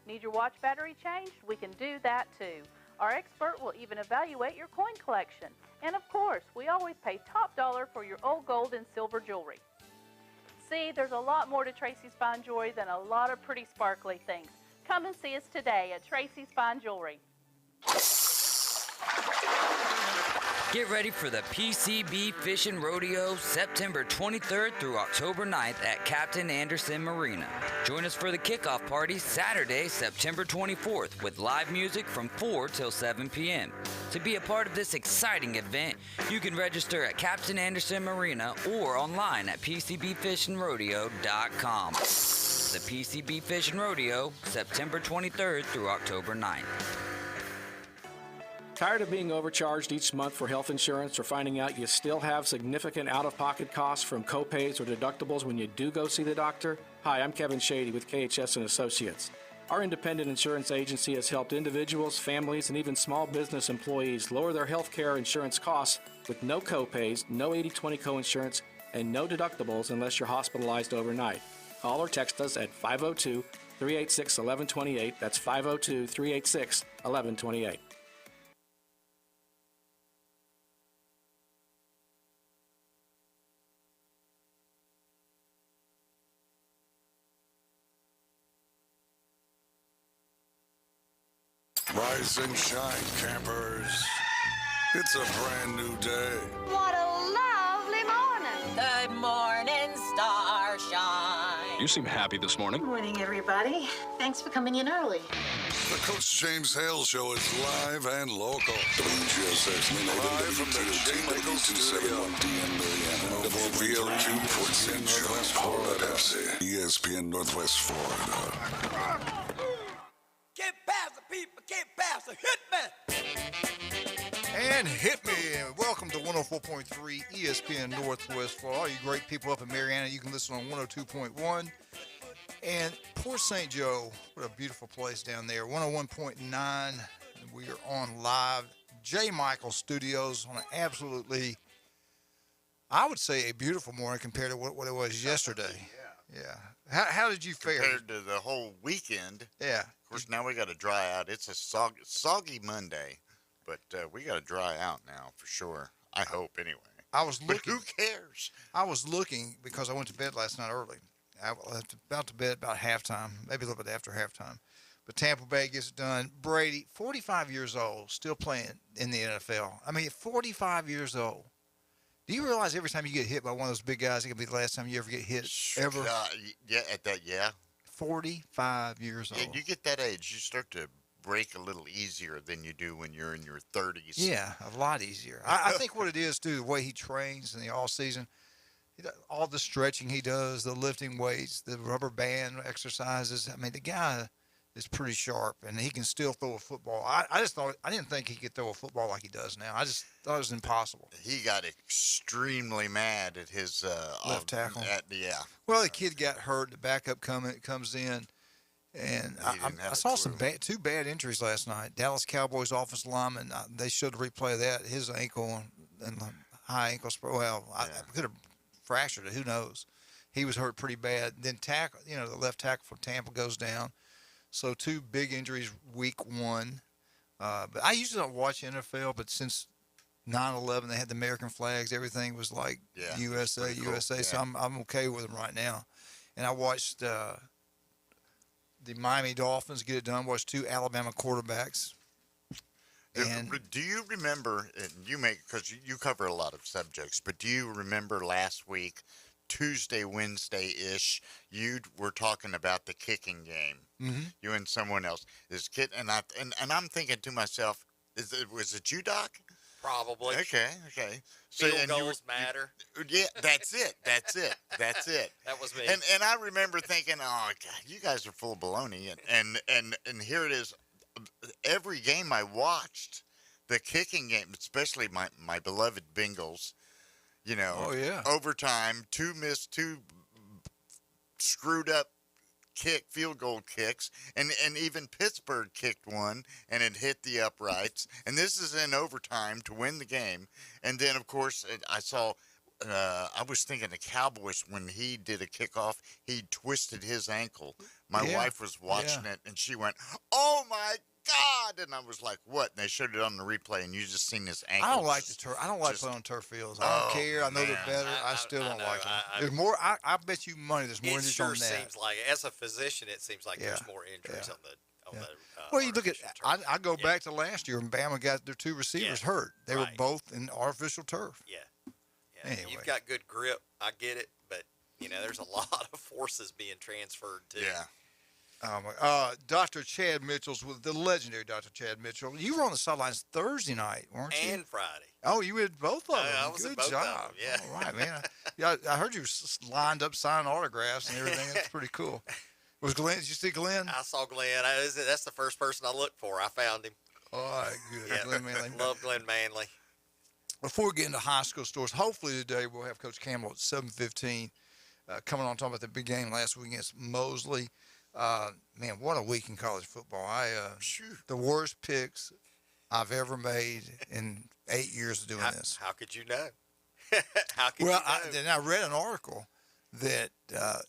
Need your watch battery changed? We can do that too. Our expert will even evaluate your coin collection. And of course, we always pay top dollar for your old gold and silver jewelry. See, there's a lot more to Tracy's Fine Jewelry than a lot of pretty sparkly things. Come and see us today at Tracy's Fine Jewelry. Get ready for the PCB Fishing Rodeo September 23rd through October 9th at Captain Anderson Marina. Join us for the kickoff party Saturday, September 24th with live music from 4 till 7 p.m. To be a part of this exciting event, you can register at Captain Anderson Marina or online at PCBFishingRodeo.com. The PCB Fishing Rodeo, September 23rd through October 9th. Tired of being overcharged each month for health insurance or finding out you still have significant out-of-pocket costs from copays or deductibles when you do go see the doctor? Hi, I'm Kevin Shady with KHS & Associates. Our independent insurance agency has helped individuals, families, and even small business employees lower their health care insurance costs with no copays, no 80/20 coinsurance, and no deductibles unless you're hospitalized overnight. Call or text us at 502-386-1128. That's 502-386-1128. Rise and shine, campers. It's a brand new day. What a lovely morning. Good morning, starshine. You seem happy this morning. Good morning, everybody. Thanks for coming in early. The Coach James Hale Show is live and local. WGSX, live from the J. Michael Studio. WVLQ, Port St. Charles, Florida, ESPN Northwest Florida. Get past the people, get past the hit me. And hit me. Welcome to 104.3 ESPN Northwest Florida. All you great people up in Mariana, you can listen on 102.1. And Port St. Joe, what a beautiful place down there. 101.9. We are on live. J. Michael Studios on an absolutely, I would say, a beautiful morning compared to what it was yesterday. Yeah. How did you fare? Compared to the whole weekend. Yeah. Of course, now we got to dry out. It's a soggy Monday, but we got to dry out now for sure. I hope anyway. I was looking. But who cares? I was looking because I went to bed last night early. I left about to bed about halftime, maybe a little bit after halftime. But Tampa Bay gets it done. Brady, 45 years old, still playing in the NFL. I mean, 45 years old. Do you realize every time you get hit by one of those big guys, it could be the last time you ever get hit ever? Yeah, at that, yeah. 45 years old. Yeah, you get that age, you start to break a little easier than you do when you're in your 30s. Yeah, a lot easier. I think what it is, too, the way he trains in the off-season, all the stretching he does, the lifting weights, the rubber band exercises. I mean, the guy is pretty sharp, and he can still throw a football. I didn't think he could throw a football like he does now. I just thought it was impossible. He got extremely mad at his left tackle. Yeah. Well, the kid got hurt. The backup comes in, and I saw two bad injuries last night. Dallas Cowboys offensive lineman. They showed the replay of that. His ankle and high ankle sprain. Well, I could have fractured it. Who knows? He was hurt pretty bad. Then the left tackle for Tampa goes down. So two big injuries week one. But I usually don't watch NFL, but since 9/11, they had the American flags. Everything was like USA. Cool. Yeah. So I'm okay with them right now. And I watched the Miami Dolphins get it done. Watched two Alabama quarterbacks. And do you remember, and because you cover a lot of subjects, but do you remember last week, Tuesday, Wednesday-ish, you were talking about the kicking game. Mm-hmm. You and someone else. This kid, and I'm thinking to myself, was it you, Doc? Probably. Okay. So, Field goals matter. Yeah, that's it. That was me. And I remember thinking, oh God, you guys are full of baloney. And here it is. Every game I watched, the kicking game, especially my beloved Bengals. Overtime, two screwed up field goal kicks, and even Pittsburgh kicked one, and it hit the uprights. And this is in overtime to win the game. And then, of course, I saw I was thinking the Cowboys, when he did a kickoff, he twisted his ankle. My wife was watching it, and she went, "Oh my God!" And I was like, "What?" And they showed it on the replay, and you just seen his ankle. I don't like the turf. I don't like playing on turf fields. I don't care. I know they're better. I still don't like them. There's more. I bet you money. There's more injuries on that. It sure seems like, as a physician, it seems like there's more injuries on the. Well, you look at. I go back to last year, and Bama got their two receivers hurt. They were both in artificial turf. Yeah. Anyway. You've got good grip. I get it, but there's a lot of forces being transferred too. Yeah. Dr. Chad Mitchell's with the legendary Dr. Chad Mitchell. You were on the sidelines Thursday night, weren't you? And Friday. Oh, you had both of them. I was Good at both job. of them, yeah. All right, man. I heard you lined up signing autographs and everything. That's pretty cool. Was Glenn? Did you see Glenn? I saw Glenn. That's the first person I looked for. I found him. All right, good. Yeah. Glenn Manley. Love Glenn Manley. Before we get into high school stores, hopefully today we'll have Coach Campbell at 7:15 coming on talking about the big game last week against Mosley. Man, what a week in college football. The worst picks I've ever made in 8 years of doing this. How could you know? How could you know? Then I read an article that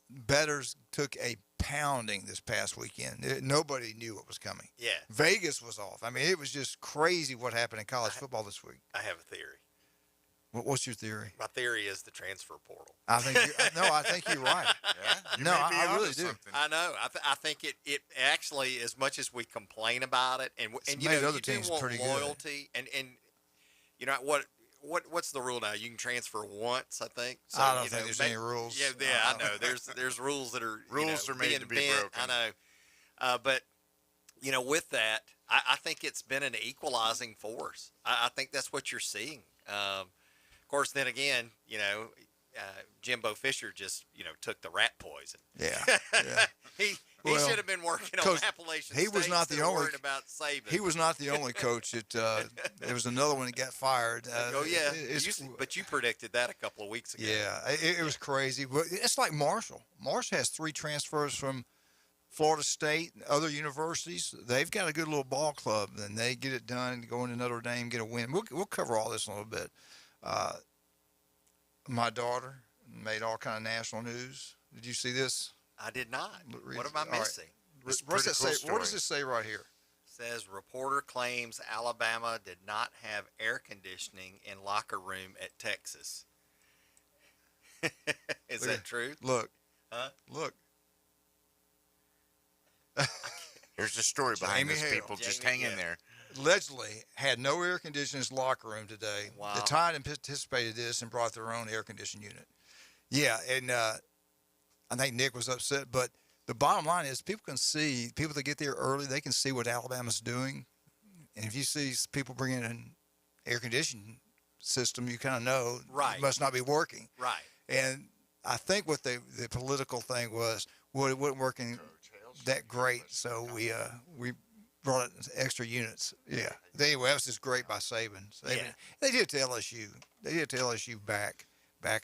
bettors took a pounding this past weekend. Nobody knew what was coming. Yeah. Vegas was off. I mean, it was just crazy what happened in college football this week. I have a theory. What's your theory? My theory is the transfer portal. I think you're right. Yeah? I really do. I know. I think it actually, as much as we complain about it, and made other you teams do want pretty loyalty, good. and what's the rule now? You can transfer once, I think. So, I don't think there's any rules. Yeah, I know. There's rules that are rules are made to be broken. I know, but with that, I think it's been an equalizing force. I think that's what you're seeing. Of course, then again, Jimbo Fisher just took the rat poison. Yeah. He should have been working on Appalachian State. He was not the only. About Saban. He was not the only coach. There was another one that got fired. But you predicted that a couple of weeks ago. Yeah, it was crazy. But it's like Marshall. Marshall has 3 transfers from Florida State and other universities. They've got a good little ball club, and they get it done. Go into Notre Dame, get a win. We'll cover all this in a little bit. My daughter made all kind of national news. Did you see this? I did not. What am I missing? Right. What does it say right here? It says reporter claims Alabama did not have air conditioning in locker room at Texas. Is that true? Look. Huh? Look. There's a story behind this, Hale. people. Just hang in there. Allegedly had no air conditioning in his locker room today. Wow. The Tide anticipated this and brought their own air conditioning unit. Yeah, and I think Nick was upset, but the bottom line is people that get there early, they can see what Alabama's doing. And if you see people bringing an air conditioning system, you kind of know it must not be working. Right. And I think what the political thing was, it wasn't working that great, so we brought it extra units. Yeah. Anyway, that was just great by Saban. They did it to LSU. They did it to LSU back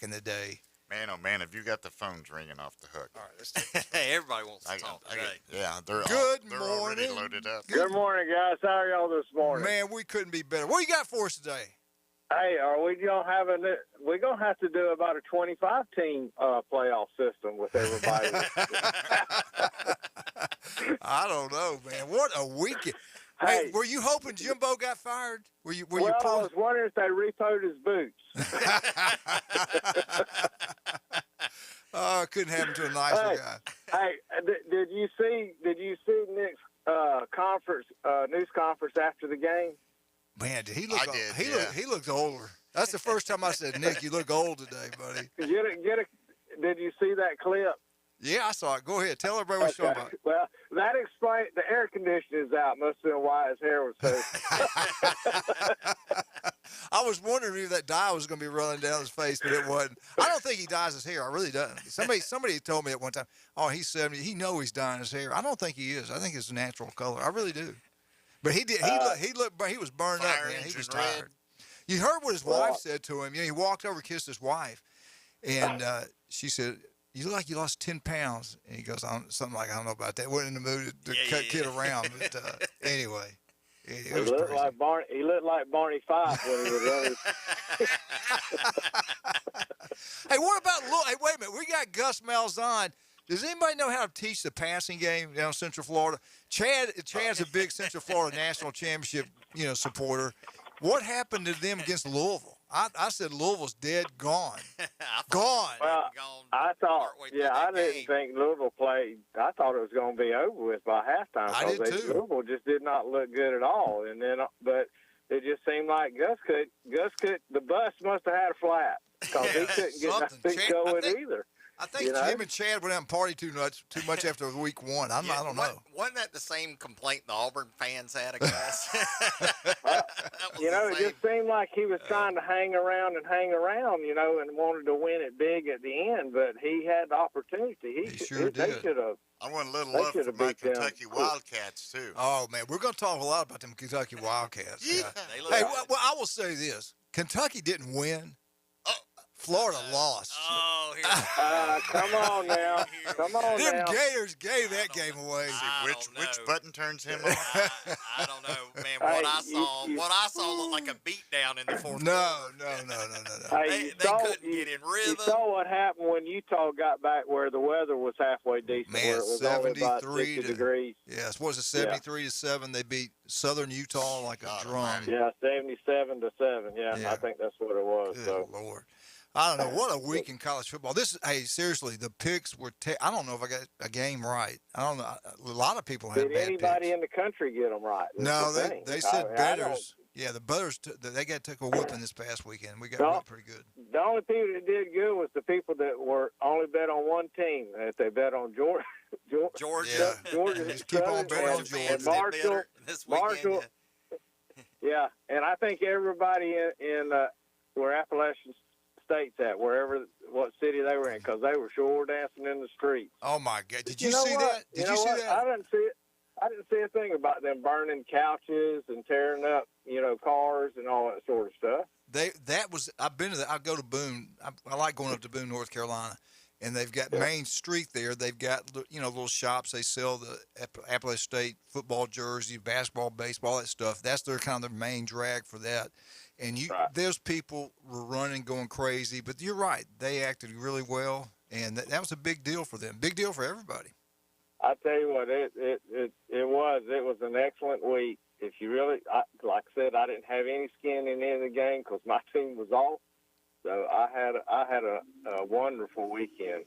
in the day. Man, oh man, have you got the phones ringing off the hook? All right, let's take this. Hey, everybody wants to talk today. They're already loaded up. Good morning, guys. How are y'all this morning? Man, we couldn't be better. What you got for us today? Hey, are we gonna have we're gonna have to do about a 25-team playoff system with everybody. I don't know, man. What a weekend! Hey, were you hoping Jimbo got fired? Were you? I was wondering if they repoed his boots. Oh, couldn't happen to a nicer guy. Hey, did you see Nick's news conference after the game? Man, did he look? I did. He looked older. That's the first time I said, Nick, you look old today, buddy. Did you see that clip? Yeah, I saw it. Go ahead. Tell everybody what you're talking about. Well, that explains the air conditioning is out. Must have been why his hair was so. I was wondering if that dye was going to be running down his face, but it wasn't. I don't think he dyes his hair. I really don't. Somebody told me at one time, oh, he's 70. He knows he's dyeing his hair. I don't think he is. I think it's natural color. I really do. But he did. He was burned up, man. He was tired. Red. You heard what his wife said to him. He walked over, kissed his wife, and she said, "You look like you lost 10 pounds." And he goes, something like, "I don't know about that." Wasn't in the mood to cut kid around. But anyway, It He was looked crazy. like Barney. He looked like Barney Fife when he was running. Hey, what about look? Hey, wait a minute. We got Gus Malzahn. Does anybody know how to teach the passing game down in Central Florida? Chad's a big Central Florida national championship, supporter. What happened to them against Louisville? I said Louisville's dead, gone, gone. Well, I thought, I didn't think Louisville played. I thought it was going to be over with by halftime. I did too. Louisville just did not look good at all, and then but it just seemed like Gus could. The bus must have had a flat because he couldn't get nothing going either. I think him and Chad went out and partied too much after week one. I don't know. Wasn't that the same complaint the Auburn fans had, I guess? It just seemed like he was trying to hang around, and wanted to win it big at the end, but he had the opportunity. He sure did. They should have. I want a little love for my Kentucky Wildcats, too. Oh, man, we're going to talk a lot about them Kentucky Wildcats. Yeah. Hey, well, I will say this. Kentucky didn't win. Florida lost. Oh, here. Come on now. Come on Them now. Gators gave that game away. Which button turns him on? I don't know, man. What I saw looked like a beatdown in the fourth quarter. No. Hey, they couldn't get in rhythm. You saw what happened when Utah got back where the weather was halfway decent. Man, where it was only about 73 degrees. Yes, what was it, 73-7? They beat Southern Utah like a drum. Yeah, 77-7. Yeah, I think that's what it was. Good Lord. I don't know. What a week in college football. Hey, seriously, the picks were I don't know if I got a game right. I don't know. A lot of people had bad picks. Did anybody in the country get them right? No, they said bettors. Yeah, the bettors, they took a whooping this past weekend. We got whipped pretty good. The only people that did good was the people that were only bet on one team. If they bet on Georgia. Just keep on betting on Georgia. Marshall. Yeah, and I think everybody in where Appalachian State's at, what city they were in, because they were sure dancing in the streets. Oh my God! Did you see that? Did you see that? I didn't see it. I didn't see a thing about them burning couches and tearing up, cars and all that sort of stuff. I've been to that. I go to Boone. I like going up to Boone, North Carolina, and they've got Main Street there. They've got little shops. They sell the Appalachian State football jersey, basketball, baseball, that stuff. That's their main drag for that. And those people were running, going crazy. But you're right. They acted really well, and that was a big deal for them. Big deal for everybody. I tell you what, it was an excellent week. If you really, like I said, I didn't have any skin in any of the game because my team was off. So I had a wonderful weekend.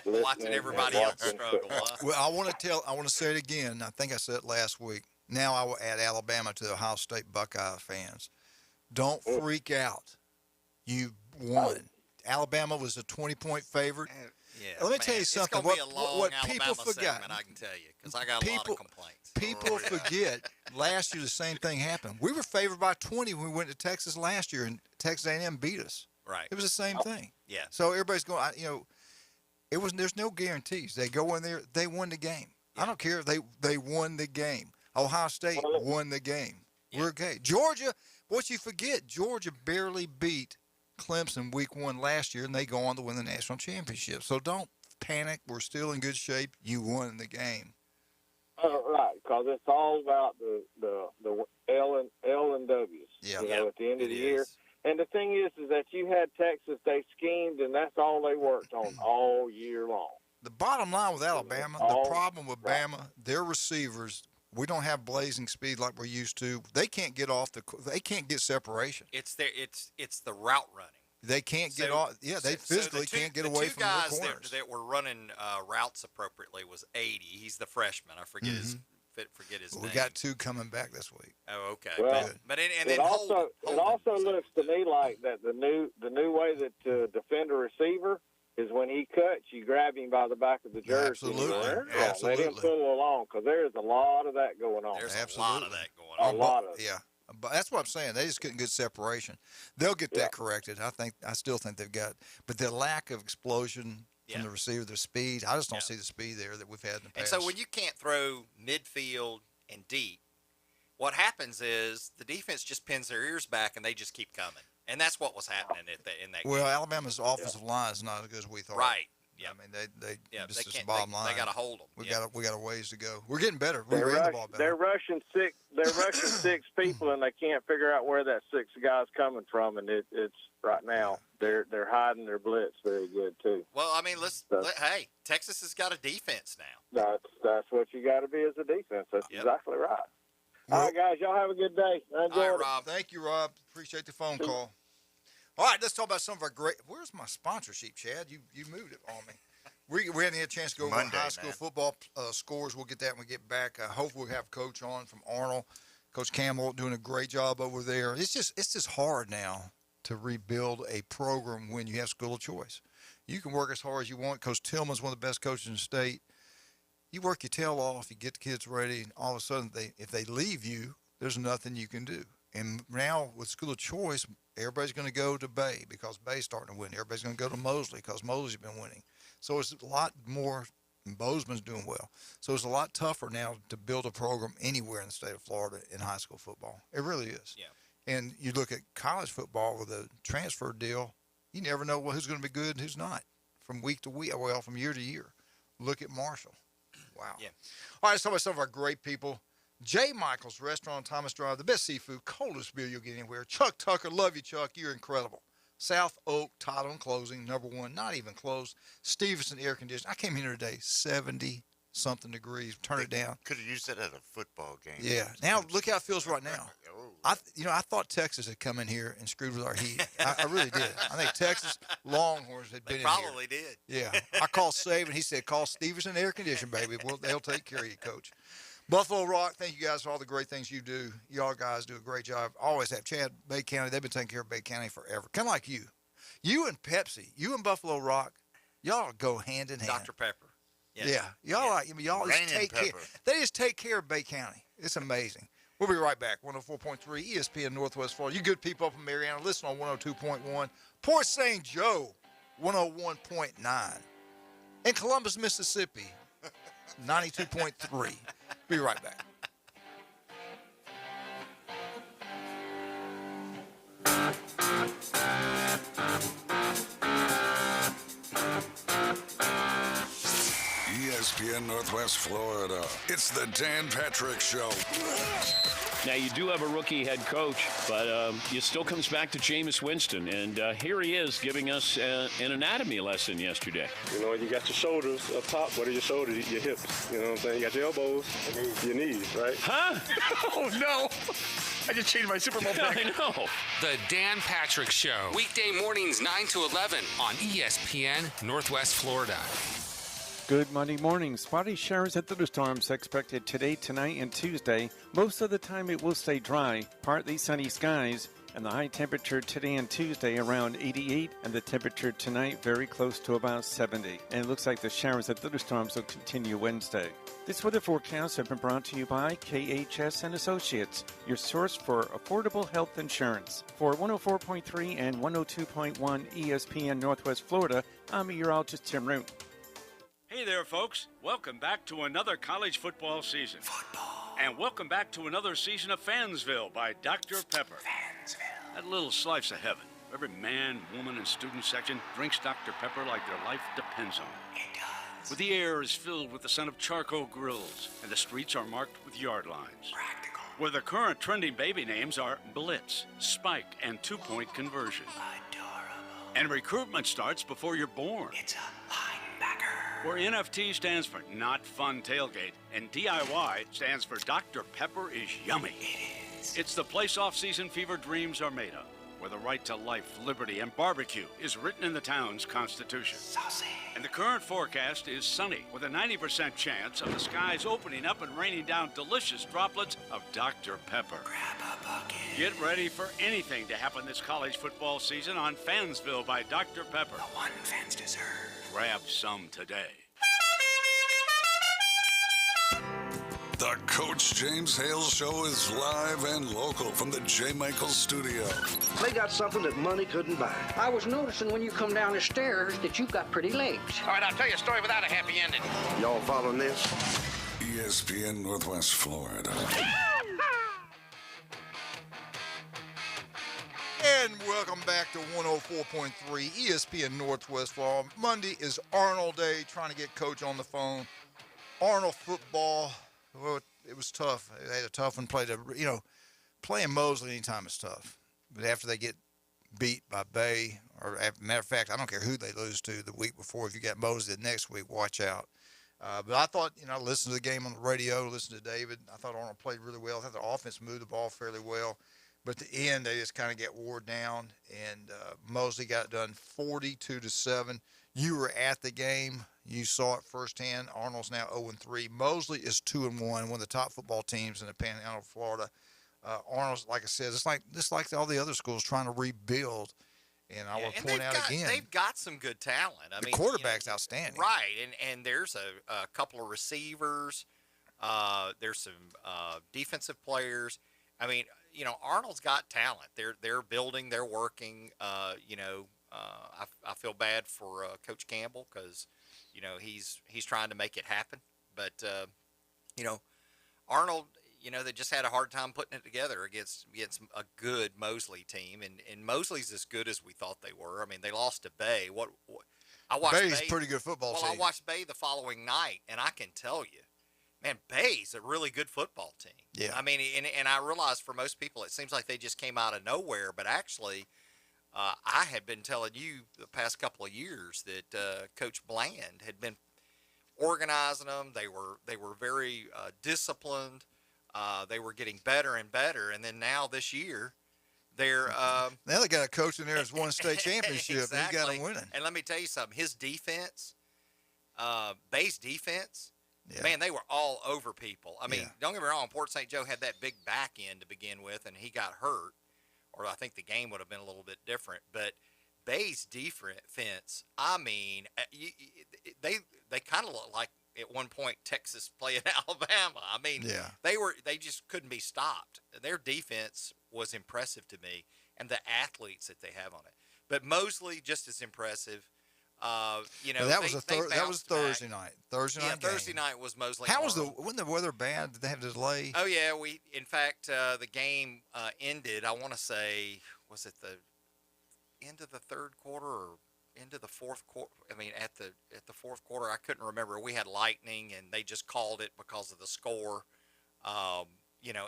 Watching everybody else struggle. Well, I want to say it again. I think I said it last week. Now I will add Alabama to the Ohio State Buckeye fans. Don't freak out. You won. Alabama was a 20-point favorite. Yeah, let me tell you something. It's going to be a long what Alabama people forgot, segment, I can tell you, because I got a lot of complaints. People forget last year the same thing happened. We were favored by 20 when we went to Texas last year, and Texas A&M beat us. Right. It was the same thing. Yeah. So everybody's going, there's no guarantees. They go in there, they won the game. Yeah. I don't care. They won the game. Ohio State won the game. Yeah. We're okay. Georgia, what you forget, Georgia barely beat Clemson week 1 last year, and they go on to win the national championship. So don't panic. We're still in good shape. You won the game. Right, because it's all about the L and W's. Yeah. At the end of the year. And the thing is that you had Texas. They schemed, and that's all they worked on all year long. The bottom line with Alabama, the problem with Bama, their receivers. We don't have blazing speed like we're used to. They can't get they can't get separation. It's the route running. They can't get off. Yeah, they physically can't get away from their corners. The two guys that were running routes appropriately was 80. He's the freshman. I forget his name. We got 2 coming back this week. Oh, okay. Well, it also looks to me like that the new way that to defend a receiver is when he cuts, you grab him by the back of the jersey. Absolutely. Let him pull along, because there's a lot of that going on. There's a lot of that going on. A lot of it. Yeah. But that's what I'm saying. They just couldn't get separation. They'll get that corrected. I still think they've got, but the lack of explosion from the receiver, the speed, I just don't see the speed there that we've had in the past. And so when you can't throw midfield and deep, what happens is the defense just pins their ears back and they just keep coming. And that's what was happening in that game. Well, Alabama's offensive line is not as good as we thought. Right. Yeah. I mean, they they this is the can't. bottom line. They got to hold them. We got a ways to go. We're getting better. We ran the ball better. They're rushing six. They're rushing 6 people, and they can't figure out where that 6 guy's coming from. And it's right now they're hiding their blitz very good too. Well, I mean, hey, Texas has got a defense now. That's what you got to be as a defense. That's exactly right. All right, guys, y'all have a good day. Enjoy all right, Rob. Thank you, Rob. Appreciate the phone call. All right, let's talk about some of our great. Where's my sponsorship, Chad? You moved it on me. We hadn't had a chance to go over high school football scores. We'll get that when we get back. Hopefully we'll have Coach on from Arnold. Coach Campbell doing a great job over there. It's just hard now to rebuild a program when you have school of choice. You can work as hard as you want. Coach Tillman's one of the best coaches in the state. You work your tail off, you get the kids ready, and all of a sudden, if they leave you, there's nothing you can do. And now with school of choice, everybody's going to go to Bay because Bay's starting to win. Everybody's going to go to Mosley because Mosley's been winning. So it's a lot more, and Bozeman's doing well. So it's a lot tougher now to build a program anywhere in the state of Florida in high school football. It really is. Yeah. And you look at college football with a transfer deal, you never know who's going to be good and who's not from week to week, well, from year to year. Look at Marshall. Wow. Yeah. All right, let's talk about some of our great people. J. Michael's Restaurant on Thomas Drive, the best seafood, coldest beer you'll get anywhere. Chuck Tucker, love you, Chuck. You're incredible. South Oak, title and closing, number 1, not even close. Stevenson Air Conditioning. I came here today, 70-something degrees. Turn it down. Could have used it at a football game. Yeah. Now, look how it feels right now. I thought Texas had come in here and screwed with our heat. I really did. I think Texas Longhorns had been in here. Probably did. Yeah. I called Save, and he said, call Stevenson Air Conditioning, baby. Well, they'll take care of you, Coach. Buffalo Rock, thank you guys for all the great things you do. Y'all guys do a great job. Always have. Chad, Bay County, they've been taking care of Bay County forever. Kind of like you. You and Pepsi, you and Buffalo Rock, y'all go hand in hand. Dr. Pepper. Yeah. Y'all just take care. They just take care of Bay County. It's amazing. We'll be right back. 104.3 ESPN Northwest Florida. You good people up in Mariana, listen on 102.1. Port St. Joe, 101.9. In Columbus, Mississippi, 92.3. Be right back. ESPN Northwest Florida. It's the Dan Patrick Show. Now, you do have a rookie head coach, but it still comes back to Jameis Winston. And here he is giving us an anatomy lesson yesterday. You know, you got your shoulders up top. What are your shoulders? Your hips. You know what I'm saying? You got your elbows, your knees, right? Huh? Oh, no. I just changed my Super Bowl pick. I know. The Dan Patrick Show. Weekday mornings 9 to 11 on ESPN Northwest Florida. Good Monday morning. Spotty showers and thunderstorms expected today, tonight, and Tuesday. Most of the time it will stay dry, partly sunny skies, and the high temperature today and Tuesday around 88, and the temperature tonight very close to about 70. And it looks like the showers and thunderstorms will continue Wednesday. This weather forecast has been brought to you by KHS and Associates, your source for affordable health insurance. For 104.3 and 102.1 ESPN Northwest Florida, I'm meteorologist Tim Root. Hey there, folks. Welcome back to another college football season. And welcome back to another season of Fansville by Dr. Pepper. That little slice of heaven. Every man, woman, and student section drinks Dr. Pepper like their life depends on it. It does. Where the air is filled with the scent of charcoal grills, and the streets are marked with yard lines. Practical. Where the current trending baby names are Blitz, Spike, and 2-point conversion. Adorable. And recruitment starts before you're born. It's a linebacker. Where NFT stands for Not Fun Tailgate, and DIY stands for Dr. Pepper is Yummy. It is. It's the place off-season fever dreams are made of, where the right to life, liberty, and barbecue is written in the town's constitution. Saucy. And the current forecast is sunny, with a 90% chance of the skies opening up and raining down delicious droplets of Dr. Pepper. Grab a bucket. Get ready for anything to happen this college football season on Fansville by Dr. Pepper. The one fans deserve. Grab some today. The Coach James Hale Show is live and local from the J. Michaels studio. They got something that money couldn't buy. I was noticing when you come down the stairs that you've got pretty legs. All right, I'll tell you a story without a happy ending. Y'all following this? ESPN Northwest Florida. And welcome back to 104.3 ESPN Northwest Florida. Monday is Arnold Day, trying to get Coach on the phone. Arnold football, well, it was tough. They had a tough one. Playing Mosley anytime is tough. But after they get beat by Bay, or matter of fact, I don't care who they lose to the week before. If you got Mosley the next week, watch out. But I thought, I listened to the game on the radio, listened to David. I thought Arnold played really well. I thought the offense moved the ball fairly well. But at the end, they just kind of get wore down, and Mosley got it done 42-7. You were at the game. You saw it firsthand. Arnold's now 0-3. Mosley is 2-1, one of the top football teams in the Panhandle of Florida. Arnold's, like I said, it's like all the other schools trying to rebuild. And I will point out again, they've got some good talent. The quarterback's outstanding. Right, and there's a couple of receivers. There's some defensive players. I mean, Arnold's got talent. They're building. They're working. I feel bad for Coach Campbell because, he's trying to make it happen. But Arnold, they just had a hard time putting it together against a good Mosley team, and Mosley's as good as we thought they were. I mean, they lost to Bay. I watched Bay's a pretty good football team. I watched Bay the following night, and I can tell you, man, Bay's a really good football team. Yeah. I mean, and I realize for most people it seems like they just came out of nowhere, but actually, I had been telling you the past couple of years that Coach Bland had been organizing them. They were very disciplined. They were getting better and better, and then now this year, they're now they got a coach in there that's won a state championship. Exactly. And he got them winning. And let me tell you something. His defense, Bay's defense. Yeah. Man, they were all over people. I mean, Don't get me wrong, Port St. Joe had that big back end to begin with, and he got hurt, or I think the game would have been a little bit different. But Bay's defense, I mean, they kind of look like at one point Texas playing Alabama. I mean, they just couldn't be stopped. Their defense was impressive to me, and the athletes that they have on it. But Mosley just as impressive. That was Thursday night. Thursday night was Mosley. Wasn't the weather bad? Did they have to delay? Oh yeah, in fact the game ended. I want to say, was it the end of the third quarter or into the fourth quarter? I mean, at the fourth quarter, I couldn't remember. We had lightning, and they just called it because of the score.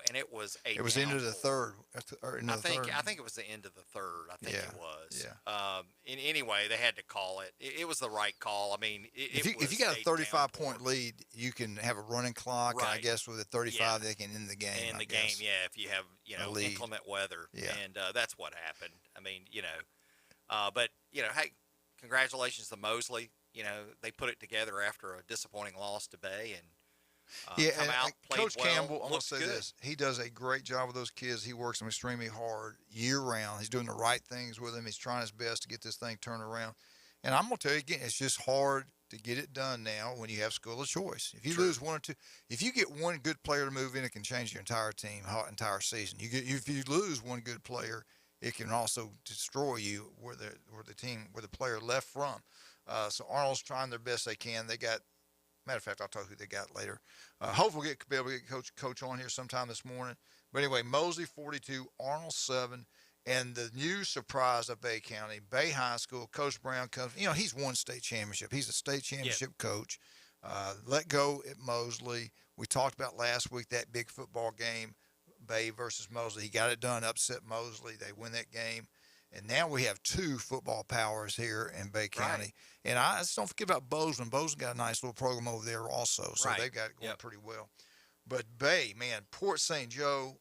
And it was It was into the third. I think it was the end of the third. I think it was. Yeah. Anyway, they had to call it. It was the right call. I mean, if you got a 35-point lead, you can have a running clock. Right. And I guess with a 35, they can end the game. If you have inclement weather. Yeah. And that's what happened. I mean, but hey, congratulations to Mosley. They put it together after a disappointing loss to Bay, and come out, played Coach well, Campbell, I'm going to say good. this. He does a great job with those kids. He works them extremely hard year-round. He's doing the right things with them. He's trying his best to get this thing turned around. And I'm going to tell you again, it's just hard to get it done now when you have school of choice. If you lose one or two, if you get one good player to move in, it can change your entire team, entire season. If you lose one good player, it can also destroy you where the player left from. So Arnold's trying their best they can. They got, matter of fact, I'll tell you who they got later. Hopefully we'll be able to get Coach on here sometime this morning. But anyway, Mosley 42, Arnold 7, and the new surprise of Bay County, Bay High School. Coach Brown comes. He's won state championship. He's a state championship coach. Let go at Mosley. We talked about last week that big football game, Bay versus Mosley. He got it done, upset Mosley. They win that game. And now we have two football powers here in Bay County. Right. And I just don't forget about Bozeman. Bozeman got a nice little program over there also. So they've got it going pretty well. But Bay, man, Port St. Joe,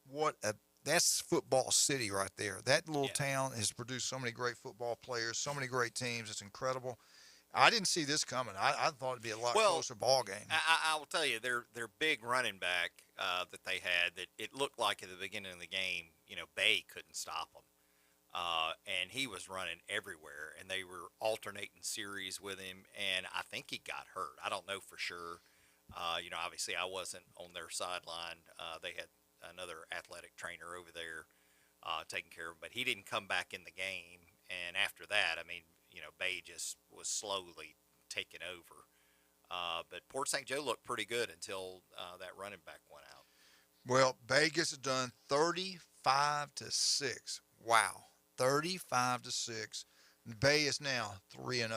that's football city right there. That little town has produced so many great football players, so many great teams. It's incredible. I didn't see this coming. I thought it'd be a lot closer ball game. I will tell you, their big running back that they had, that it looked like at the beginning of the game, Bay couldn't stop them. And he was running everywhere, and they were alternating series with him, and I think he got hurt. I don't know for sure. Obviously I wasn't on their sideline. They had another athletic trainer over there taking care of him, but he didn't come back in the game. And after that, I mean, Bay just was slowly taking over. But Port St. Joe looked pretty good until that running back went out. Well, Bay gets it done 35-6. Wow. 35-6. Bay is now 3-0.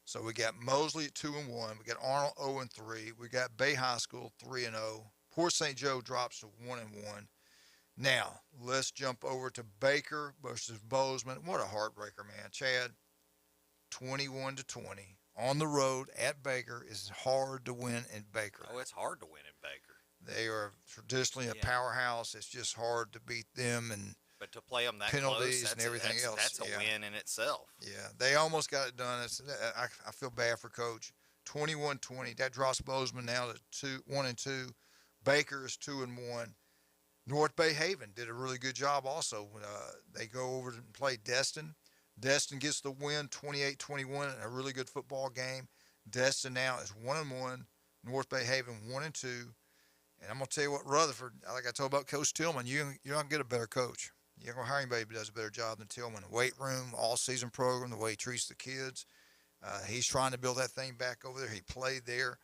So we got Mosley at 2-1. We got Arnold 0-3. We got Bay High School 3-0. Port St. Joe drops to 1-1. Now let's jump over to Baker versus Bozeman. What a heartbreaker, man. Chad, 21-20 on the road at Baker is hard to win in Baker. Oh, it's hard to win in Baker. They are traditionally a powerhouse. It's just hard to beat them, and but to play them that penalties close, and everything else. That's a win in itself. Yeah, they almost got it done. I feel bad for Coach. 21-20. That drops Bozeman now to 1-2. Baker is 2-1. North Bay Haven did a really good job also. They go over and play Destin. Destin gets the win 28-21 in a really good football game. Destin now is 1-1. North Bay Haven 1-2. And I'm going to tell you what, Rutherford, like I told about Coach Tillman, you're not going to get a better coach. You're going to hire anybody who does a better job than Tillman. Weight room, all-season program, the way he treats the kids. He's trying to build that thing back over there. He played there.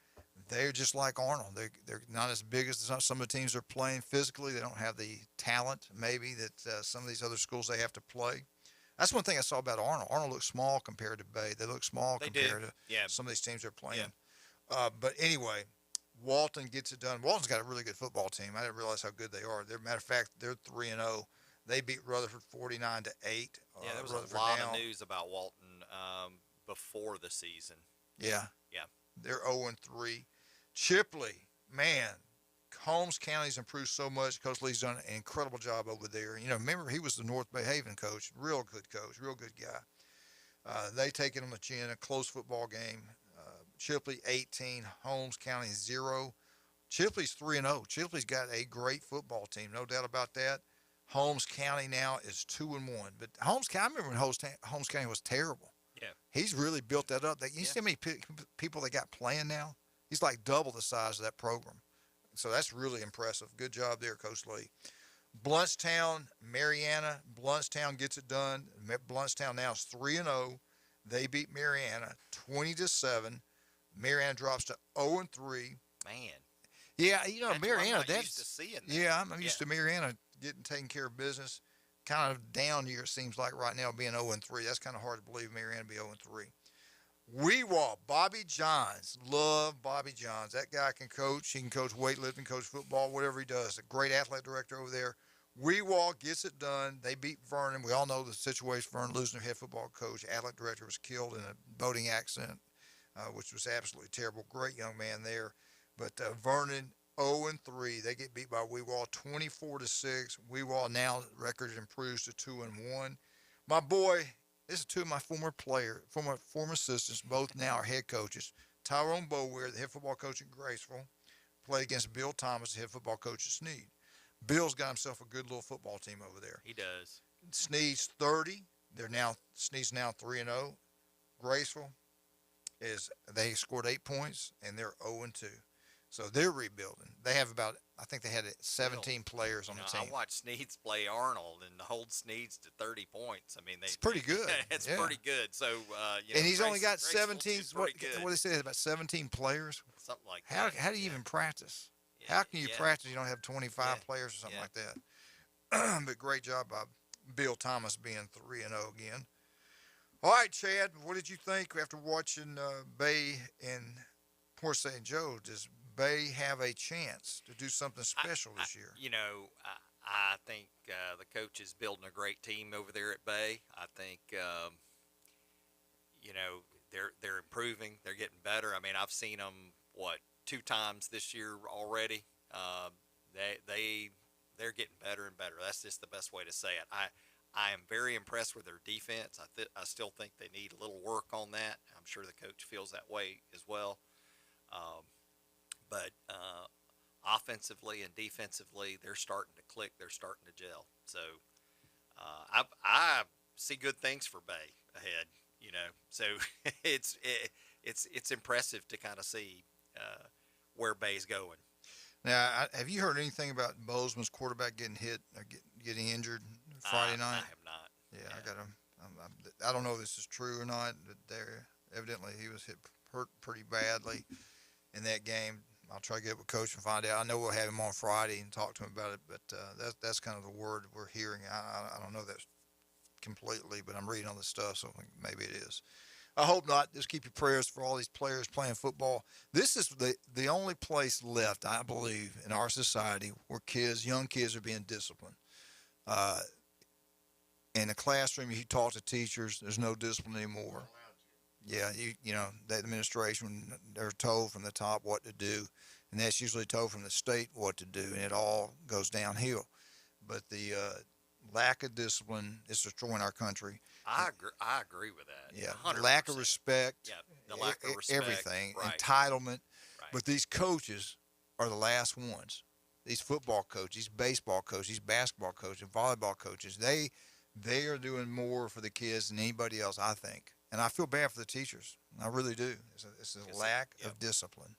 They're just like Arnold. They're not as big as some of the teams are playing physically. They don't have the talent, maybe, that some of these other schools they have to play. That's one thing I saw about Arnold. Arnold looks small compared to Bay. They look small compared to some of these teams they're playing. Yeah. But anyway, Walton gets it done. Walton's got a really good football team. I didn't realize how good they are. Matter of fact, they're 3-0. They beat Rutherford 49-8. Yeah, there was Rutherford a lot down. of news about Walton before the season. Yeah. Yeah. They're 0-3. Chipley, man, Holmes County's improved so much. Coach Lee's done an incredible job over there. You know, remember, he was the North Bay Haven coach. Real good coach, real good guy. They take it on the chin, a close football game. Chipley 18, Holmes County 0. Chipley's 3-0. Chipley's got a great football team, no doubt about that. Holmes County now is 2-1. But Holmes County, I remember when Holmes County was terrible. Yeah. He's really built that up. You see how many people they got playing now? He's like double the size of that program. So that's really impressive. Good job there, Coach Lee. Bluntstown, Mariana. Bluntstown gets it done. Bluntstown now is 3-0. They beat Mariana 20-7. Mariana drops to 0-3. Man. Yeah, you know, that's Mariana, I'm not used to seeing that. Yeah, I'm used to Mariana taking care of business. Kind of down year, it seems like right now, being 0-3. That's kind of hard to believe Mariana be 0-3. Weewalt, Bobby Johns. Love Bobby Johns. That guy can coach. He can coach weightlifting, coach football, whatever he does. A great athletic director over there. Weewalt gets it done. They beat Vernon. We all know the situation. Vernon losing their head football coach. Athletic director was killed in a boating accident, which was absolutely terrible. Great young man there. But Vernon 0-3. They get beat by Weewalt 24-6. Weewalt now record improves to 2-1. My boy, this is two of my former assistants, both now are head coaches. Tyrone Boweir, the head football coach at Graceville, played against Bill Thomas, the head football coach at Sneed. Bill's got himself a good little football team over there. He does. Sneed's 30. Sneed's now 3-0. Graceville they scored 8 points and they're 0-2. So they're rebuilding. They have I think they had 17 players on the team. I watched Sneeds play Arnold and hold Sneeds to 30 points. I mean, it's pretty good. It's pretty good. So, and he's only got 17. What they say about 17 players? Something like that. How do you even practice? How can you practice? You don't have 25 players or something like that. But great job by Bill Thomas being 3-0 again. All right, Chad, what did you think after watching Bay and Port St. Joe? Does Bay have a chance to do something special this year? I think the coach is building a great team over there at Bay. I think, they're improving. They're getting better. I mean, I've seen them, 2 times this year already. They're getting better and better. That's just the best way to say it. I am very impressed with their defense. I still think they need a little work on that. I'm sure the coach feels that way as well. But offensively and defensively, they're starting to click. They're starting to gel. So I see good things for Bay ahead. So it's impressive to kind of see where Bay's going. Now, have you heard anything about Bozeman's quarterback getting hit or getting injured Friday night? I have not. Yeah. I don't know if this is true or not, but evidently he was hurt pretty badly in that game. I'll try to get with Coach and find out. I know we'll have him on Friday and talk to him about it, but that's kind of the word we're hearing. I don't know if that's completely, but I'm reading all this stuff, so maybe it is. I hope not. Just keep your prayers for all these players playing football. This is the only place left, I believe, in our society where young kids are being disciplined. In a classroom, you talk to teachers, there's no discipline anymore. Yeah, the administration, they're told from the top what to do, and that's usually told from the state what to do, and it all goes downhill. But the lack of discipline is destroying our country. I agree with that. Yeah, 100%. lack of respect. Yeah, the lack of respect. Everything, right. entitlement. Right. But these coaches are the last ones. These football coaches, these baseball coaches, these basketball coaches, volleyball coaches, they are doing more for the kids than anybody else, I think. And I feel bad for the teachers. I really do. It's a lack of discipline.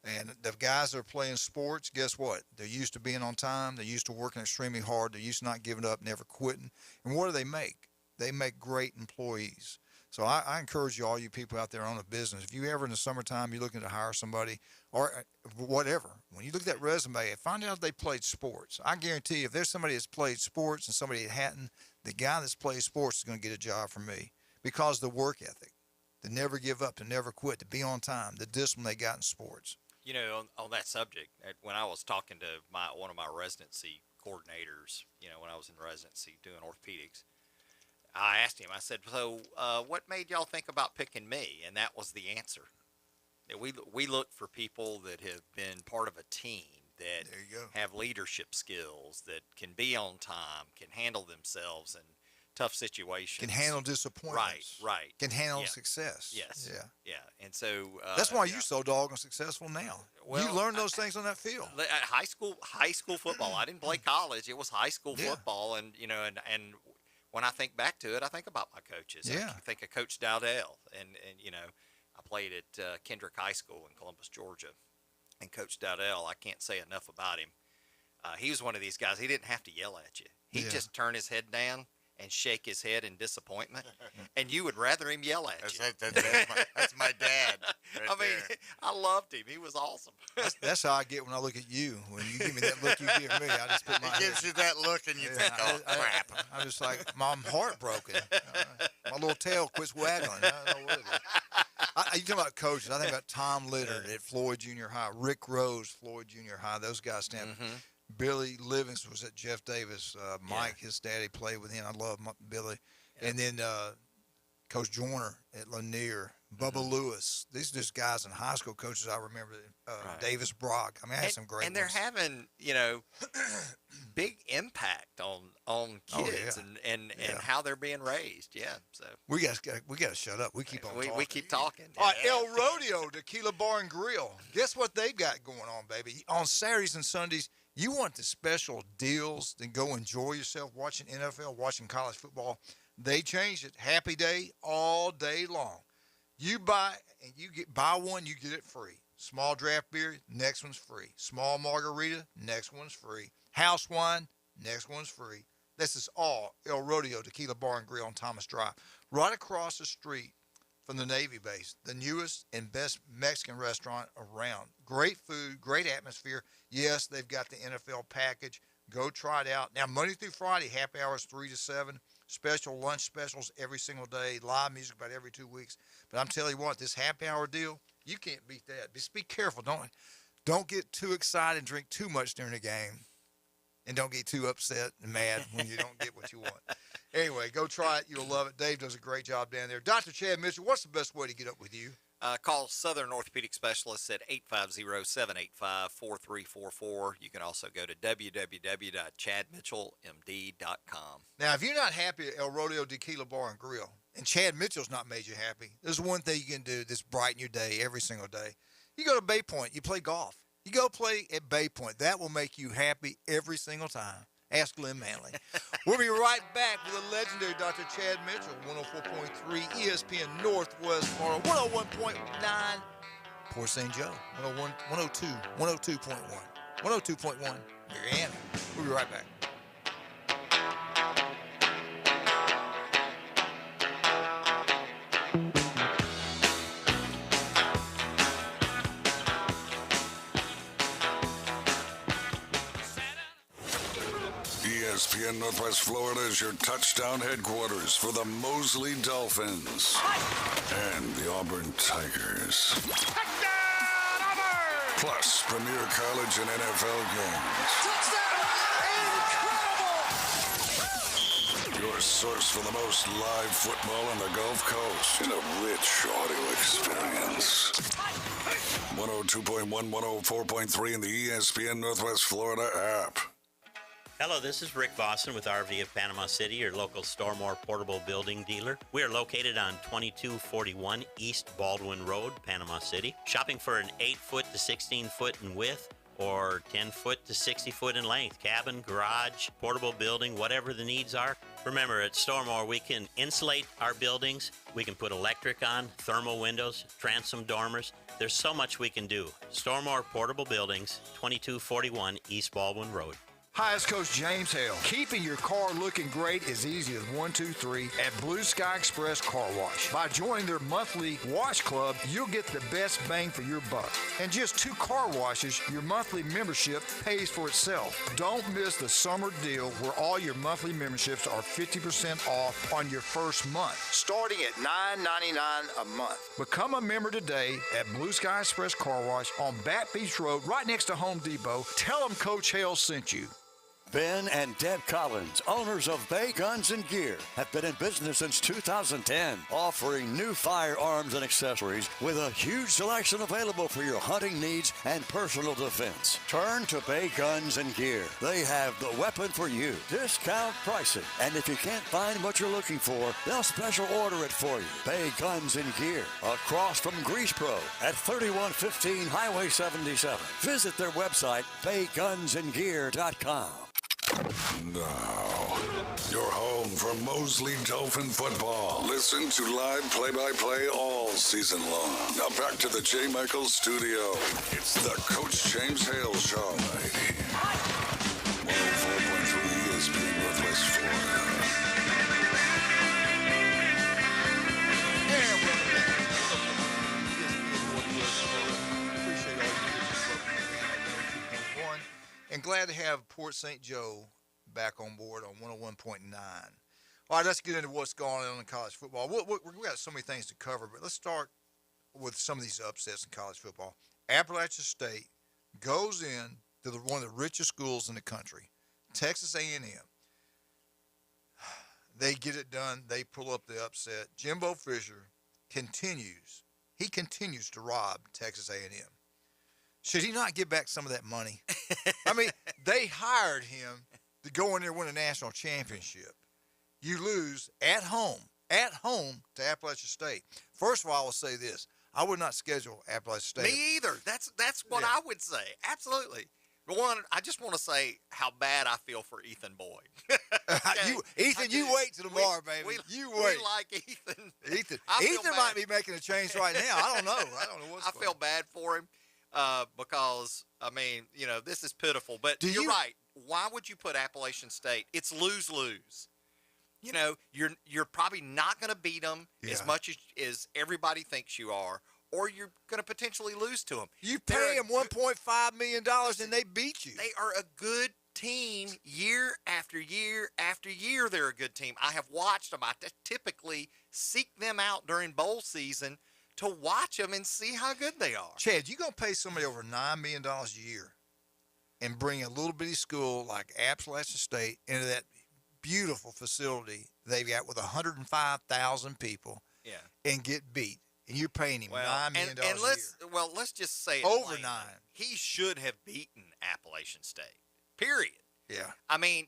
And the guys that are playing sports, guess what? They're used to being on time. They're used to working extremely hard. They're used to not giving up, never quitting. And what do they make? They make great employees. So I encourage you, all you people out there on a business, if you ever in the summertime you're looking to hire somebody or whatever, when you look at that resume, find out if they played sports. I guarantee you, if there's somebody that's played sports and somebody that hadn't, the guy that's played sports is going to get a job from me because of the work ethic, to never give up, to never quit, to be on time, the discipline they got in sports. On that subject, when I was talking to one of my residency coordinators, when I was in residency doing orthopedics, I asked him, I said, so what made y'all think about picking me? And that was the answer. That we look for people that have been part of a team, that have leadership skills, that can be on time, can handle themselves in tough situations. Can handle disappointments. Right. Can handle success. Yes. Yeah. And so that's why you're so doggone successful now. Well, you learned those things on that field. High school football. I didn't play college. It was high school football, and and when I think back to it, I think about my coaches. Yeah. I think of Coach Dowdell, and I played at Kendrick High School in Columbus, Georgia, and Coach Dowdell, I can't say enough about him. He was one of these guys. He didn't have to yell at you. He'd just turn his head down and shake his head in disappointment, and you would rather him yell at you. That's my dad. I mean, I loved him. He was awesome. That's how I get when I look at you. When you give me that look you give me, I just put my He gives you that look, and you think, oh, crap. I'm just like, I'm heartbroken. My little tail quits waggling. I don't know what it is. You talking about coaches. I think about Tom Litter at Floyd Junior High, Rick Rose, Floyd Junior High. Those guys stand. Billy Livingston was at Jeff Davis. Mike, his daddy, played with him. I love Billy. And then Coach Joyner at Lanier, Bubba Lewis. These are just guys in high school coaches I remember. Davis Brock. I mean, I had some great ones. And they're having, big impact on kids and how they're being raised. Yeah. So we got to shut up. We keep on talking. We keep talking. All right, El Rodeo Tequila Bar and Grill. Guess what they've got going on, baby? On Saturdays and Sundays, you want the special deals, then go enjoy yourself watching NFL, watching college football. They changed it. Happy day all day long. You buy one, you get it free. Small draft beer, next one's free. Small margarita, next one's free. House wine, next one's free. This is all El Rodeo Tequila Bar and Grill on Thomas Drive. Right across the street from the Navy base, the newest and best Mexican restaurant around. Great food, great atmosphere. Yes, they've got the NFL package. Go try it out. Now, Monday through Friday, happy hours 3 to 7. Special lunch specials every single day. Live music about every 2 weeks. But I'm telling you what, this happy hour deal, you can't beat that. Just be careful. Don't get too excited and drink too much during the game. And don't get too upset and mad when you don't get what you want. Anyway, go try it. You'll love it. Dave does a great job down there. Dr. Chad Mitchell, what's the best way to get up with you? Call Southern Orthopedic Specialists at 850-785-4344. You can also go to www.chadmitchellmd.com. Now, if you're not happy at El Rodeo Tequila Bar and Grill, and Chad Mitchell's not made you happy, there's one thing you can do that's brighten your day every single day. You go to Bay Point. You play golf. You go play at Bay Point. That will make you happy every single time. Ask Glenn Manley. We'll be right back with the legendary Dr. Chad Mitchell, 104.3 ESPN Northwest Florida, 101.9 Port St. Joe, 102.1, 102.1 Marianna. We'll be right back. ESPN Northwest Florida is your touchdown headquarters for the Mosley Dolphins and the Auburn Tigers. Touchdown, Auburn! Plus, premier college and NFL games. Touchdown! Incredible! Your source for the most live football on the Gulf Coast in a rich audio experience. 102.1, 104.3 in the ESPN Northwest Florida app. Hello, this is Rick Vossen with RV of Panama City, your local Stormore portable building dealer. We are located on 2241 East Baldwin Road, Panama City. Shopping for an 8-foot to 16-foot in width or 10-foot to 60-foot in length, cabin, garage, portable building, whatever the needs are. Remember, at Stormore, we can insulate our buildings. We can put electric on, thermal windows, transom dormers. There's so much we can do. Stormore Portable Buildings, 2241 East Baldwin Road. Hi, it's Coach James Hale. Keeping your car looking great is easy as 1, 2, 3 at Blue Sky Express Car Wash. By joining their monthly wash club, you'll get the best bang for your buck. And just 2 car washes, your monthly membership pays for itself. Don't miss the summer deal where all your monthly memberships are 50% off on your first month, starting at $9.99 a month. Become a member today at Blue Sky Express Car Wash on Back Beach Road, right next to Home Depot. Tell them Coach Hale sent you. Ben and Deb Collins, owners of Bay Guns and Gear, have been in business since 2010, offering new firearms and accessories with a huge selection available for your hunting needs and personal defense. Turn to Bay Guns and Gear. They have the weapon for you. Discount pricing. And if you can't find what you're looking for, they'll special order it for you. Bay Guns and Gear, across from Grease Pro at 3115 Highway 77. Visit their website, baygunsandgear.com. Now, your home for Mosley Dolphin football. Listen to live play-by-play all season long. Now back to the J. Michaels studio. It's the Coach James Hale Show. 104.3 ESPN Northwest Florida. And glad to have Port St. Joe back on board on 101.9. All right, let's get into what's going on in college football. We've got so many things to cover, but let's start with some of these upsets in college football. Appalachian State goes in to one of the richest schools in the country, Texas A&M. They get it done. They pull up the upset. Jimbo Fisher continues. He continues to rob Texas A&M. Should he not give back some of that money? I mean, they hired him to go in there and win a national championship. You lose at home to Appalachian State. First of all, I will say this. I would not schedule Appalachian State. Me either. That's what I would say. Absolutely. But one, I just want to say how bad I feel for Ethan Boyd. Okay? You wait till tomorrow, baby. You wait. We like Ethan. Ethan might be making a change right now. I don't know what's I feel bad for him. Because, I mean, this is pitiful. But you're right. Why would you put Appalachian State? It's lose-lose. You're probably not going to beat them as much as everybody thinks you are, or you're going to potentially lose to them. You pay them $1.5 million and they beat you. They are a good team year after year after year. They're a good team. I have watched them. I typically seek them out during bowl season to watch them and see how good they are. Chad, you going to pay somebody over $9 million a year and bring a little bitty school like Appalachian State into that beautiful facility they've got with 105,000 people and get beat. And you're paying him $9 million a year. Well, let's just say it over plainly. 9. He should have beaten Appalachian State, period. Yeah. I mean,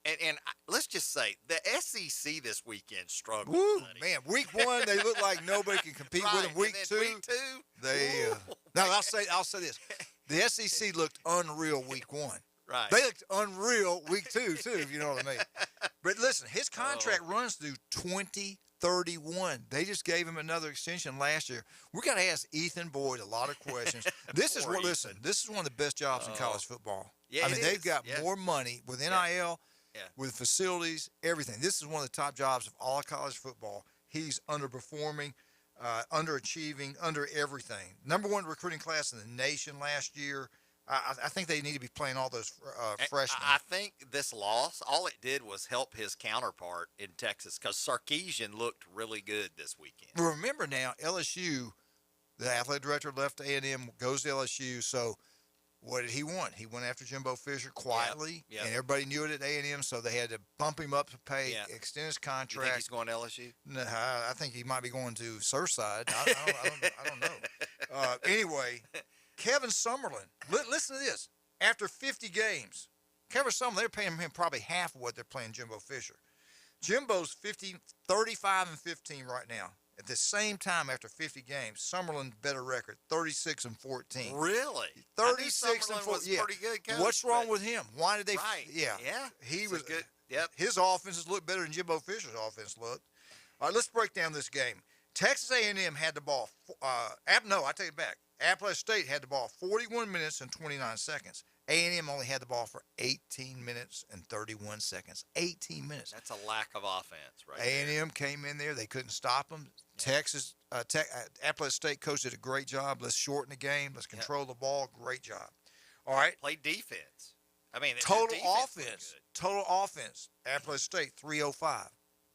and let's just say the SEC this weekend struggled. Woo, man, week 1 they look like nobody can compete with them. Week 2, they. No, I'll say this: the SEC looked unreal week 1. Right. They looked unreal week 2 too, if you know what I mean. But listen, his contract runs through 2031. They just gave him another extension last year. We're gonna ask Ethan Boyd a lot of questions. This is one of the best jobs in college football. Yeah, I mean, they've got more money with NIL. With facilities, everything. This is one of the top jobs of all college football. He's underperforming, underachieving, under everything. #1 recruiting class in the nation last year. I think they need to be playing all those freshmen. I think this loss, all it did was help his counterpart in Texas because Sarkisian looked really good this weekend. Remember now, LSU, the athletic director left A&M, goes to LSU. So what did he want? He went after Jimbo Fisher quietly, Yep. and everybody knew it at A&M, so they had to bump him up to pay, extend his contract. You think he's going to LSU? No, I think he might be going to Surfside. I don't know. Anyway, Kevin Summerlin. Listen to this. After 50 games, Kevin Summerlin, they're paying him probably half of what they're paying Jimbo Fisher. Jimbo's 35 and 15 right now. At the same time, after 50 games, Summerlin better record, 36 and 14. Really? 36 and 14. Was pretty good coach, What's wrong with him? Why did they? Right. Yeah. He He's was good. Yep. His offenses look better than Jimbo Fisher's offense looked. All right, let's break down this game. Texas A&M had the ball. No, I take it back. Appalachian State had the ball 41 minutes and 29 seconds. A&M only had the ball for 18 minutes and 31 seconds. 18 minutes. That's a lack of offense, right? A&M came in there. They couldn't stop them. Texas, Appalachian State coach did a great job. Let's shorten the game. Let's control the ball. Great job. All right. Play defense. I mean, total offense. Total offense. Appalachian State 305.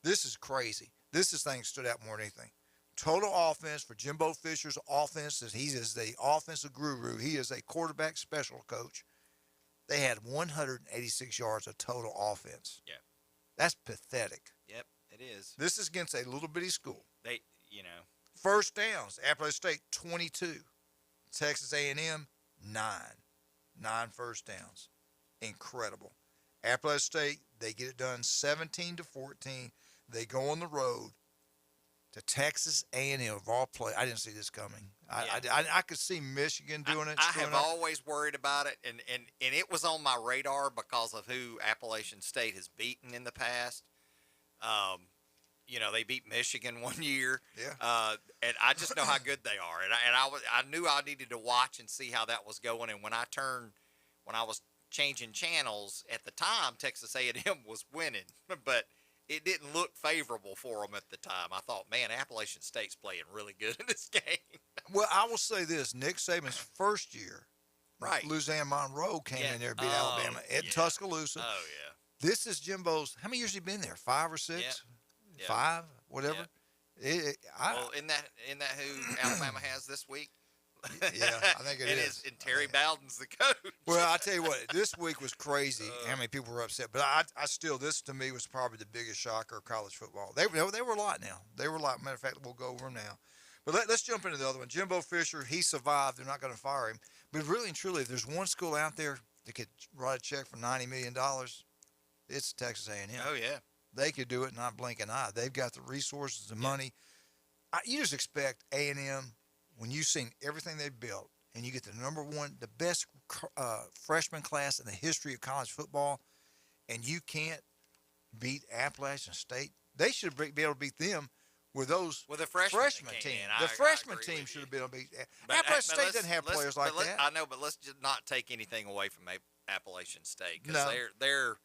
This is crazy. This thing stood out more than anything. Total offense for Jimbo Fisher's offense. He is the offensive guru. He is a quarterback special coach. They had 186 yards of total offense. Yeah. That's pathetic. Yep, it is. This is against a little bitty school. They. First downs, Appalachian State 22, Texas A&M 9 first downs. Incredible. Appalachian State, they get it done 17-14. They go on the road to Texas A&M of all play. I didn't see this coming. I could see Michigan doing it. I have always worried about it, and it was on my radar because of who Appalachian State has beaten in the past. They beat Michigan one year. Yeah. And I just know how good they are. And I knew I needed to watch and see how that was going. And when I was changing channels at the time, Texas A&M was winning, but it didn't look favorable for them at the time. I thought, man, Appalachian State's playing really good in this game. Well, I will say this: Nick Saban's first year, right? Louisiana Monroe came in there and beat Alabama at Tuscaloosa. Oh yeah. This is Jimbo's. How many years has he been there? 5 or 6? Yeah. 5, whatever. Yeah. Isn't that who Alabama has this week? Yeah, I think it is. And Terry Bowden's the coach. Well, I tell you what, this week was crazy. How many people were upset? But I still, this to me was probably the biggest shocker of college football. They were a lot now. They were a lot. Matter of fact, we'll go over them now. But let's jump into the other one. Jimbo Fisher, he survived. They're not going to fire him. But really and truly, if there's one school out there that could write a check for $90 million, it's Texas A&M. Oh, yeah. They could do it, not blink an eye. They've got the resources, the money. You just expect A&M, when you've seen everything they've built, and you get the best freshman class in the history of college football, and you can't beat Appalachian State, they should be able to beat them with a freshman team. The freshman team should have been able to beat. Appalachian State doesn't have players like that. I know, but let's just not take anything away from Appalachian State because No. they're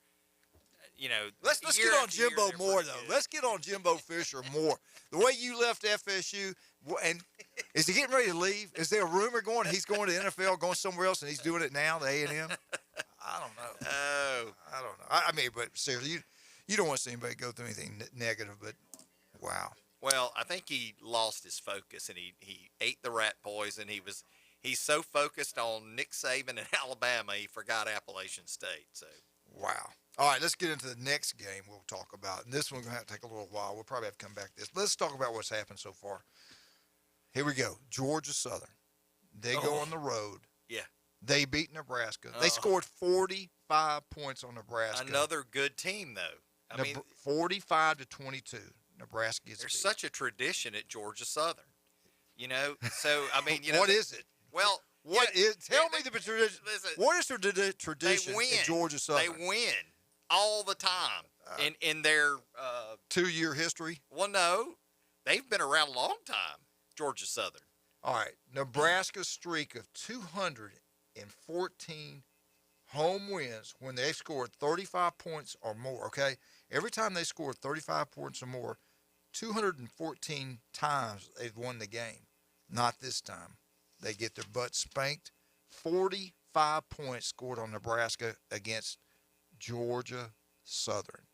Let's get on Jimbo more though. Let's get on Jimbo Fisher more. The way you left FSU, and is he getting ready to leave? Is there a rumor going he's going to the NFL, going somewhere else, and he's doing it now, the A&M? I don't know. Oh, I don't know. I mean, but seriously, you don't want to see anybody go through anything negative, but wow. Well, I think he lost his focus, and he ate the rat poison. He's so focused on Nick Saban and Alabama, he forgot Appalachian State. So wow. All right, let's get into the next game we'll talk about. And this one's going to have to take a little while. We'll probably have to come back to this. Let's talk about what's happened so far. Here we go. Georgia Southern. They go on the road. Yeah. They beat Nebraska. They scored 45 points on Nebraska. Another good team, though. I mean, 45-22. Nebraska gets There's beat. such a tradition at Georgia Southern. So, I mean, what is it? Well, tell me the tradition. What is the tradition at Georgia Southern? They win all the time in their 2-year history. Well, no, they've been around a long time. Georgia Southern. All right, Nebraska's streak of 214 home wins when they scored 35 points or more. Okay, every time they scored 35 points or more, 214 times they've won the game. Not this time. They get their butts spanked, 45-22. 5 points scored on Nebraska against Georgia Southern.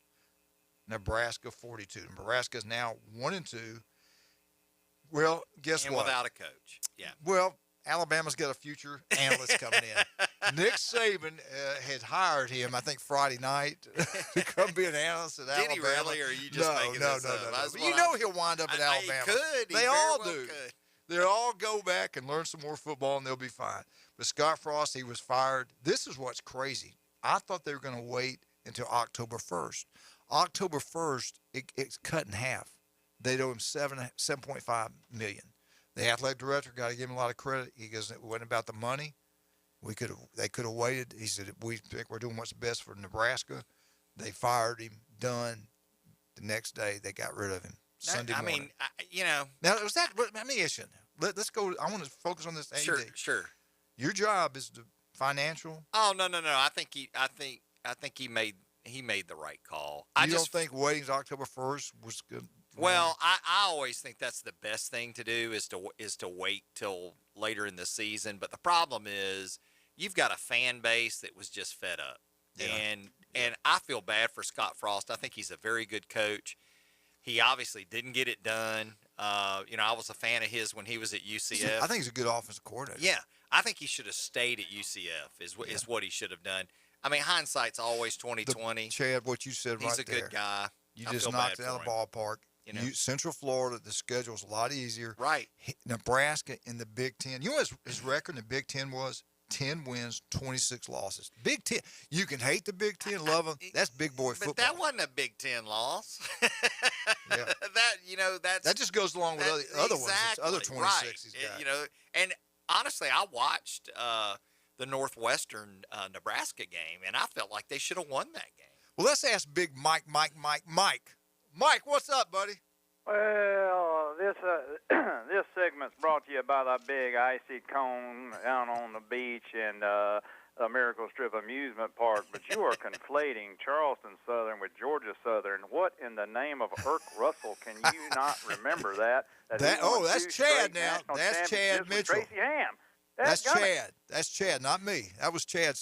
Nebraska 42. Nebraska is now 1-2. Well, guess and what? Without a coach. Yeah. Well, Alabama's got a future analyst coming in. Nick Saban had hired him, I think, Friday night to come be an analyst at Alabama. Did he really, or are you just making this up? But you know he'll wind up at Alabama. He could. They all do. They'll all go back and learn some more football, and they'll be fine. But Scott Frost, he was fired. This is what's crazy. I thought they were going to wait until October 1st. October 1st, it's cut in half. They owe him $7.5 million. The athletic director, got to give him a lot of credit. He goes, it wasn't about the money. They could have waited. He said, we think we're doing what's best for Nebraska. They fired him. Done. The next day, they got rid of him. Sunday morning. Now, was that? Let me ask you. Let's go. I want to focus on this. AD. Sure. Your job is the financial. Oh no. I think he made the right call. You don't think waiting to October 1st was good? Well, I always think that's the best thing to do is to wait till later in the season. But the problem is you've got a fan base that was just fed up, and I feel bad for Scott Frost. I think he's a very good coach. He obviously didn't get it done. I was a fan of his when he was at UCF. I think he's a good offensive coordinator. Yeah, I think he should have stayed at UCF. Is what he should have done. I mean, hindsight's always 20/20. Chad, what you said he's right there. He's a good guy. You just knocked it out of the ballpark. Central Florida, the schedule's a lot easier. Right. Nebraska in the Big Ten. You know what his record in the Big Ten was? 10 wins, 26 losses. Big Ten. You can hate the Big Ten, love them. That's big boy football. But that wasn't a Big Ten loss. Yeah. That just goes along with other ones. Other 26 right. he's got. And honestly, I watched the Northwestern Nebraska game, and I felt like they should have won that game. Well, let's ask Big Mike. Mike, what's up, buddy? Well, this segment's brought to you by the big icy cone down on the beach and the Miracle Strip Amusement Park. But you are conflating Charleston Southern with Georgia Southern. What in the name of Irk Russell can you not remember that? That's Chad now. That's Chad Mitchell. Tracy Ham. That's Chad. That's Chad, not me. That was Chad